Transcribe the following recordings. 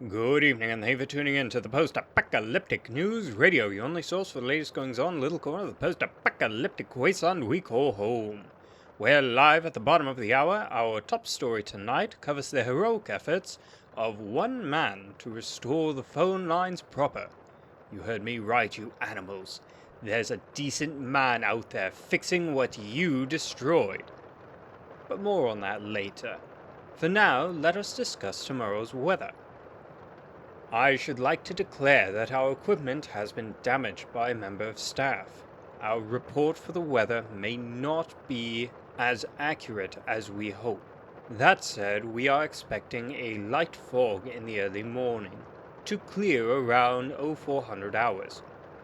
Good evening, and thank you for tuning in to the Post-Apocalyptic News Radio, your only source for the latest goings-on, little corner of the post-apocalyptic wasteland we call home. We're live at the bottom of the hour. Our top story tonight covers the heroic efforts of one man to restore the phone lines proper. You heard me right, you animals. There's a decent man out there fixing what you destroyed. But more on that later. For now, let us discuss tomorrow's weather. I should like to declare that our equipment has been damaged by a member of staff. Our report for the weather may not be as accurate as we hope. That said, we are expecting a light fog in the early morning, to clear around 0400 hours.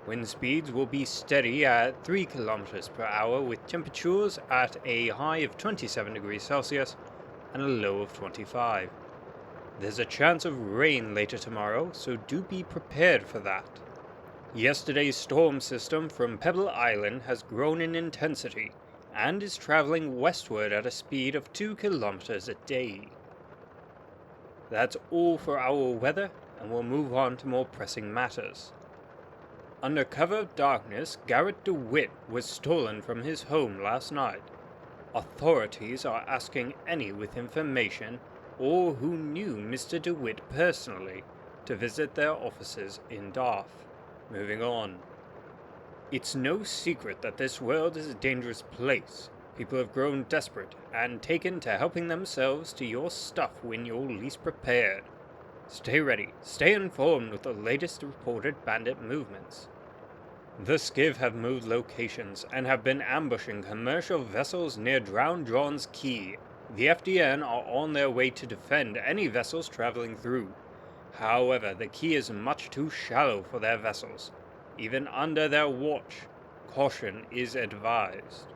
Wind speeds will be steady at 3 kilometers per hour with temperatures at a high of 27 degrees Celsius and a low of 25. There's a chance of rain later tomorrow, so do be prepared for that. Yesterday's storm system from Pebble Island has grown in intensity and is traveling westward at a speed of 2 kilometers a day. That's all for our weather, and we'll move on to more pressing matters. Under cover of darkness, Garrett DeWitt was stolen from his home last night. Authorities are asking any with information or who knew Mr. DeWitt personally to visit their offices in Darth. Moving on. It's no secret that this world is a dangerous place. People have grown desperate and taken to helping themselves to your stuff when you're least prepared. Stay ready, stay informed with the latest reported bandit movements. The Skiv have moved locations and have been ambushing commercial vessels near Drowned John's Key. The FDN are on their way to defend any vessels traveling through. However, the key is much too shallow for their vessels. Even under their watch, caution is advised.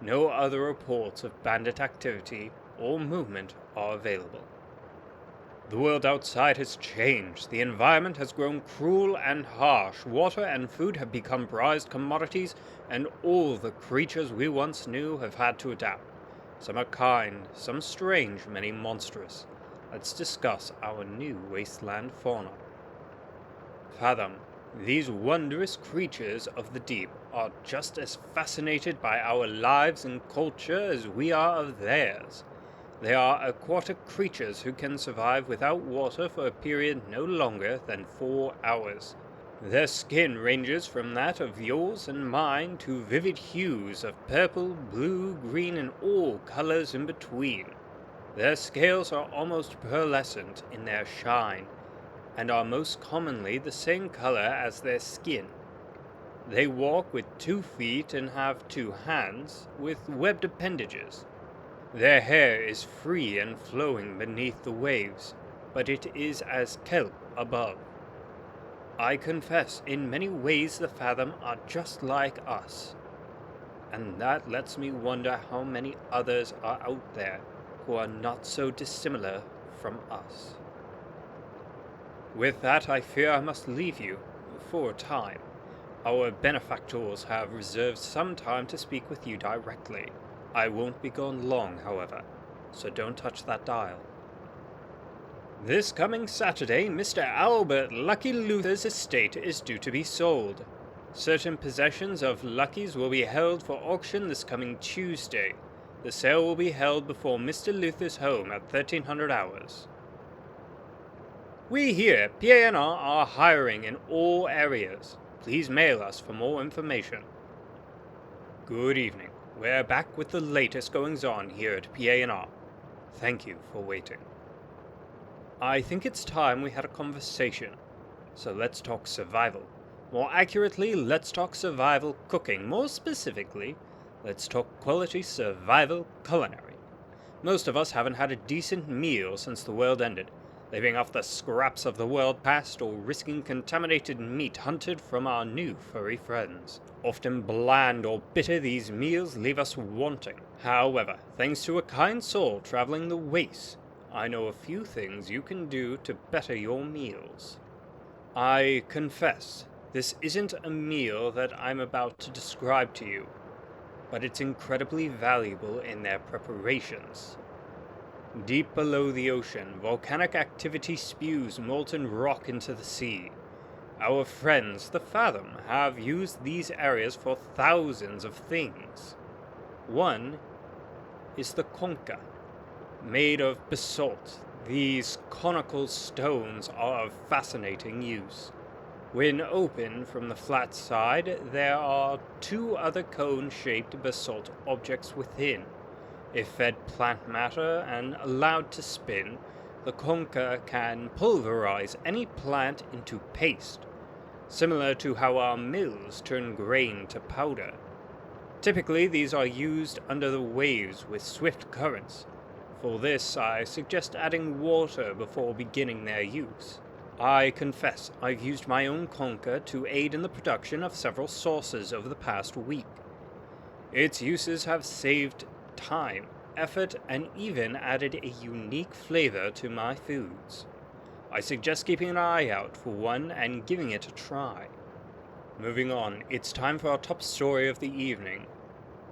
No other reports of bandit activity or movement are available. The world outside has changed. The environment has grown cruel and harsh. Water and food have become prized commodities, and all the creatures we once knew have had to adapt. Some are kind, some strange, many monstrous. Let's discuss our new wasteland fauna. Fathom, these wondrous creatures of the deep are just as fascinated by our lives and culture as we are of theirs. They are aquatic creatures who can survive without water for a period no longer than 4 hours. Their skin ranges from that of yours and mine to vivid hues of purple, blue, green, and all colors in between. Their scales are almost pearlescent in their shine, and are most commonly the same color as their skin. They walk with 2 feet and have 2 hands, with webbed appendages. Their hair is free and flowing beneath the waves, but it is as kelp above. I confess, in many ways the Fathom are just like us, and that lets me wonder how many others are out there who are not so dissimilar from us. With that, I fear I must leave you, for a time. Our benefactors have reserved some time to speak with you directly. I won't be gone long, however, so don't touch that dial. This coming Saturday, Mr. Albert Lucky Luther's estate is due to be sold. Certain possessions of Lucky's will be held for auction this coming Tuesday. The sale will be held before Mr. Luther's home at 1300 hours. We here at PANR are hiring in all areas. Please mail us for more information. Good evening. We're back with the latest goings-on here at PANR. Thank you for waiting. I think it's time we had a conversation, so let's talk survival. More accurately, let's talk survival cooking. More specifically, let's talk quality survival culinary. Most of us haven't had a decent meal since the world ended, living off the scraps of the world past or risking contaminated meat hunted from our new furry friends. Often bland or bitter, these meals leave us wanting. However, thanks to a kind soul traveling the wastes, I know a few things you can do to better your meals. I confess, this isn't a meal that I'm about to describe to you, but it's incredibly valuable in their preparations. Deep below the ocean, volcanic activity spews molten rock into the sea. Our friends, the Fathom, have used these areas for thousands of things. One is the concha, made of basalt. These conical stones are of fascinating use. When opened from the flat side, there are two other cone-shaped basalt objects within. If fed plant matter and allowed to spin, the concha can pulverize any plant into paste, similar to how our mills turn grain to powder. Typically, these are used under the waves with swift currents. For this, I suggest adding water before beginning their use. I confess I've used my own concha to aid in the production of several sauces over the past week. Its uses have saved time, effort, and even added a unique flavor to my foods. I suggest keeping an eye out for one and giving it a try. Moving on, it's time for our top story of the evening.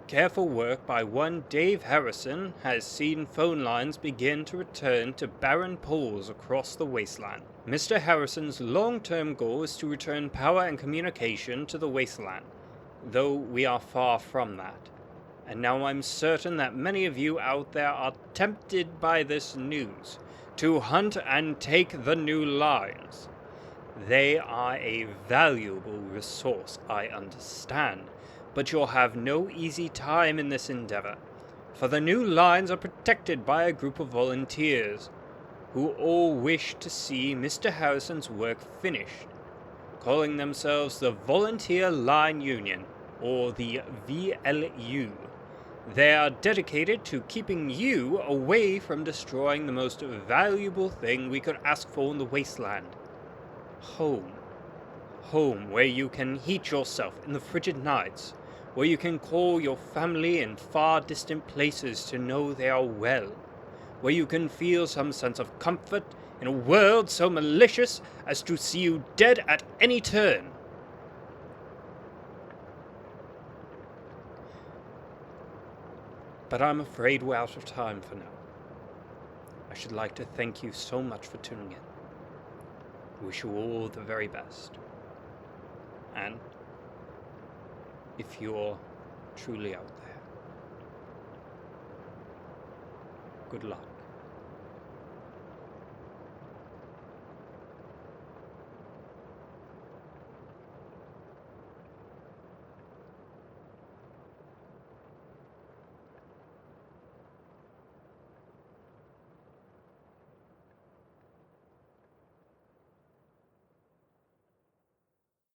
Careful work by one Dave Harrison has seen phone lines begin to return to barren poles across the wasteland. Mr. Harrison's long-term goal is to return power and communication to the wasteland, though we are far from that. And now I'm certain that many of you out there are tempted by this news to hunt and take the new lines. They are a valuable resource, I understand, but you'll have no easy time in this endeavor, for the new lines are protected by a group of volunteers who all wish to see Mr. Harrison's work finished, calling themselves the Volunteer Line Union, or the VLU. They are dedicated to keeping you away from destroying the most valuable thing we could ask for in the wasteland. Home. Home where you can heat yourself in the frigid nights, where you can call your family in far distant places to know they are well, where you can feel some sense of comfort in a world so malicious as to see you dead at any turn. But I'm afraid we're out of time for now. I should like to thank you so much for tuning in. I wish you all the very best. And if you're truly out there, good luck.